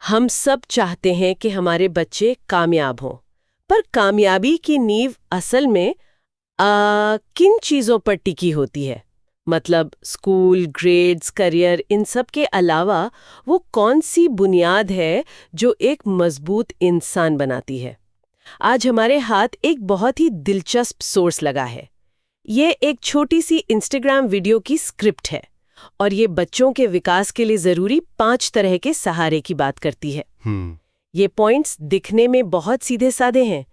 हम सब चाहते हैं कि हमारे बच्चे कामयाब हों, पर कामयाबी की नींव असल में किन चीज़ों पर टिकी होती है? मतलब स्कूल, ग्रेड्स, करियर, इन सब के अलावा वो कौन सी बुनियाद है जो एक मजबूत इंसान बनाती है? आज हमारे हाथ एक बहुत ही दिलचस्प सोर्स लगा है। ये एक छोटी सी इंस्टाग्राम वीडियो की स्क्रिप्ट है और ये बच्चों के विकास के लिए जरूरी 5 तरह के सहारे की बात करती है। ये पॉइंट्स दिखने में बहुत सीधे साधे हैं,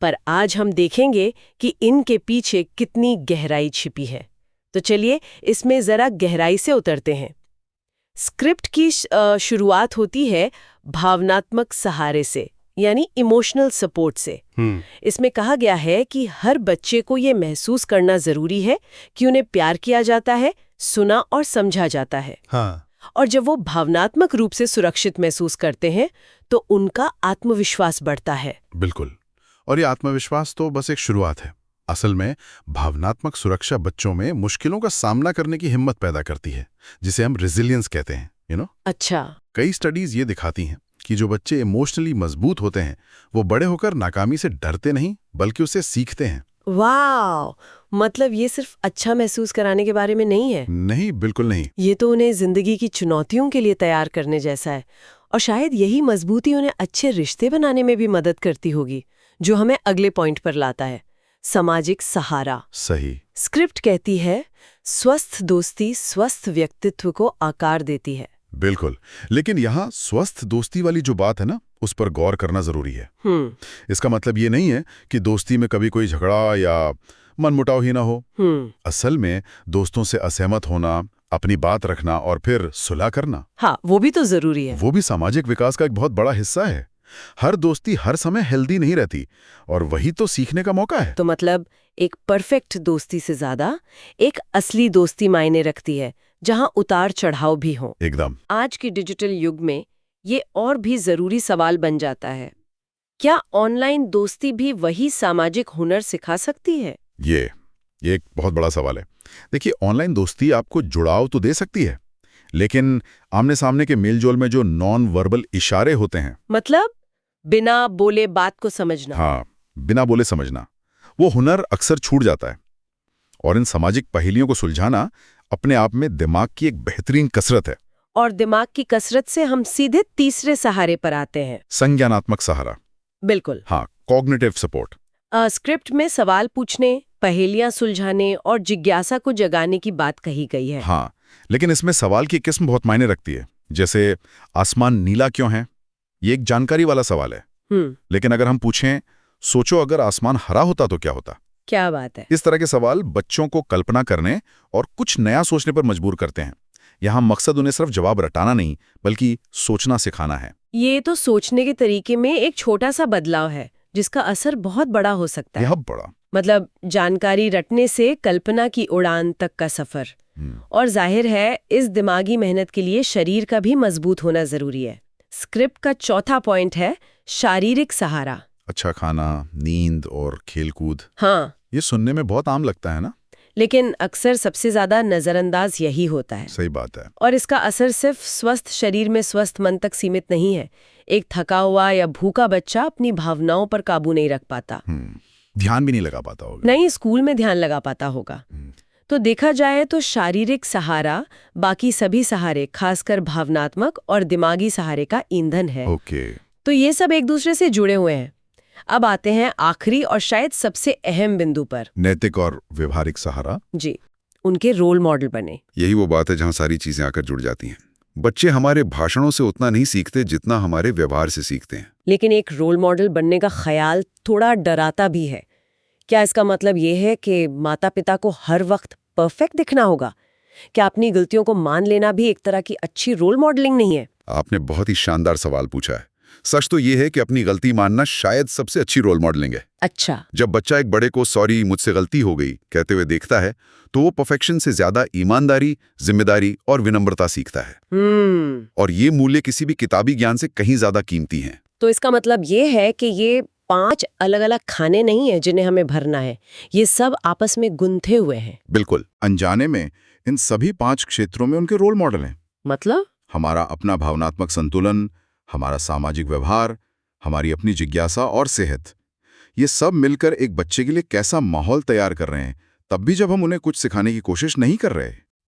पर आज हम देखेंगे कि इनके पीछे कितनी गहराई छिपी है। तो चलिए इसमें जरा गहराई से उतरते हैं। स्क्रिप्ट की शुरुआत होती है भावनात्मक सहारे से, यानी इमोशनल सपोर्ट से। इसमें कहा गया है कि हर बच्चे को ये महसूस करना जरूरी है कि उन्हें प्यार किया जाता है, सुना और समझा जाता है। और जब वो भावनात्मक रूप से सुरक्षित महसूस करते हैं तो उनका आत्मविश्वास बढ़ता है। बिल्कुल। और ये आत्मविश्वास तो बस एक शुरुआत है। असल में भावनात्मक सुरक्षा बच्चों में मुश्किलों का सामना करने की हिम्मत पैदा करती है, जिसे हम रेजिलियंस कहते हैं। अच्छा। कई स्टडीज ये दिखाती हैं कि जो बच्चे इमोशनली मजबूत होते हैं वो बड़े होकर नाकामी से डरते नहीं बल्कि उसे सीखते हैं। वाह! मतलब ये सिर्फ अच्छा महसूस कराने के बारे में नहीं है। नहीं, बिल्कुल नहीं। ये तो उन्हें जिंदगी की चुनौतियों के लिए तैयार करने जैसा है। और शायद यही मजबूती उन्हें अच्छे रिश्ते बनाने में भी मदद करती होगी, जो हमें अगले पॉइंट पर लाता है, सामाजिक सहारा। सही। स्क्रिप्ट कहती है स्वस्थ दोस्ती स्वस्थ व्यक्तित्व को आकार देती है। बिल्कुल। लेकिन यहाँ स्वस्थ दोस्ती वाली जो बात है ना, उस पर गौर करना जरूरी है। इसका मतलब ये नहीं है कि दोस्ती में कभी कोई झगड़ा या मनमुटाव ही ना हो। असल में दोस्तों से असहमत होना, अपनी बात रखना और फिर सुलह करना, हाँ, वो भी तो जरूरी है। वो भी सामाजिक विकास का एक बहुत बड़ा हिस्सा है। हर दोस्ती हर समय हेल्दी नहीं रहती, और वही तो सीखने का मौका है। तो मतलब एक परफेक्ट दोस्ती से ज्यादा एक असली दोस्ती मायने रखती है, जहां उतार चढ़ाव भी हो। एकदम। आज के डिजिटल युग में ये और भी जरूरी सवाल बन जाता है, क्या ऑनलाइन दोस्ती भी वही सामाजिक हुनर सिखा सकती है? ये एक बहुत बड़ा सवाल है। देखिए, ऑनलाइन दोस्ती आपको जुड़ाव तो दे सकती है, लेकिन आमने सामने के मेलजोल में जो नॉन वर्बल इशारे होते हैं, मतलब बिना बोले बात को समझना। हाँ, बिना बोले समझना, वो हुनर अक्सर छूट जाता है। और इन सामाजिक पहेलियों को सुलझाना अपने आप में दिमाग की एक बेहतरीन कसरत है। और दिमाग की कसरत से हम सीधे तीसरे सहारे पर आते हैं, संज्ञानात्मक सहारा। बिल्कुल। हाँ, कॉग्निटिव सपोर्ट। स्क्रिप्ट में सवाल पूछने, पहेलियां सुलझाने और जिज्ञासा को जगाने की बात कही गई है। हाँ, लेकिन इसमें सवाल की किस्म बहुत मायने रखती है। जैसे आसमान नीला क्यों है, ये एक जानकारी वाला सवाल है। लेकिन अगर हम पूछें, सोचो अगर आसमान हरा होता तो क्या होता? क्या बात है। इस तरह के सवाल बच्चों को कल्पना करने और कुछ नया सोचने पर मजबूर करते हैं। यहाँ मकसद उन्हें सिर्फ जवाब रटाना नहीं, बल्कि सोचना सिखाना है। ये तो सोचने के तरीके में एक छोटा सा बदलाव है, जिसका असर बहुत बड़ा हो सकता है। यह बड़ा मतलब जानकारी रटने से कल्पना की उड़ान तक का सफर। और जाहिर है इस दिमागी मेहनत के लिए शरीर का भी मजबूत होना जरूरी है। स्क्रिप्ट का चौथा पॉइंट है शारीरिक सहारा। अच्छा खाना, नींद और खेलकूद। हाँ, ये सुनने में बहुत आम लगता है ना, लेकिन अक्सर सबसे ज्यादा नजरअंदाज यही होता है। सही बात है। और इसका असर सिर्फ स्वस्थ शरीर में स्वस्थ मन तक सीमित नहीं है। एक थका हुआ या भूखा बच्चा अपनी भावनाओं पर काबू नहीं रख पाता, ध्यान भी नहीं लगा पाता होगा, नहीं स्कूल में ध्यान लगा पाता होगा। तो देखा जाए तो शारीरिक सहारा बाकी सभी सहारे, खासकर भावनात्मक और दिमागी सहारे का ईंधन है। ओके। तो ये सब एक दूसरे से जुड़े हुए हैं। अब आते हैं आखिरी और शायद सबसे अहम बिंदु पर, नैतिक और व्यवहारिक सहारा। जी, उनके रोल मॉडल बने। यही वो बात है जहां सारी चीजें आकर जुड़ जाती हैं। बच्चे हमारे भाषणों से उतना नहीं सीखते जितना हमारे व्यवहार से सीखते हैं। लेकिन एक रोल मॉडल बनने का ख्याल थोड़ा डराता भी है। क्या इसका मतलब ये है कि माता पिता को हर वक्त परफेक्ट दिखना होगा? क्या अपनी गलतियों को मान लेना भी एक तरह की अच्छी रोल मॉडलिंग नहीं है? आपने बहुत ही शानदार सवाल पूछा है। सच तो ये है कि अपनी गलती मानना शायद सबसे अच्छी रोल मॉडलिंग है। अच्छा। जब बच्चा एक बड़े को सॉरी मुझसे गलती हो गई कहते हुए देखता है तो वो परफेक्शन से ज्यादा ईमानदारी, जिम्मेदारी और विनम्रता सीखता है। और ये मूल्य किसी भी किताबी ज्ञान से कहीं ज्यादा कीमती हैं। तो इसका मतलब ये है कि ये 5 अलग अलग खाने नहीं है जिन्हें हमें भरना है, ये सब आपस में गुंथे हुए हैं। बिल्कुल। अनजाने में इन सभी 5 क्षेत्रों में उनके रोल मॉडल हैं। मतलब हमारा अपना भावनात्मक संतुलन, हमारा सामाजिक व्यवहार, हमारी अपनी जिज्ञासा और सेहत, ये सब मिलकर एक बच्चे के लिए कैसा माहौल तैयार कर रहे हैं, तब भी जब हम उन्हें कुछ सिखाने की कोशिश नहीं कर रहे।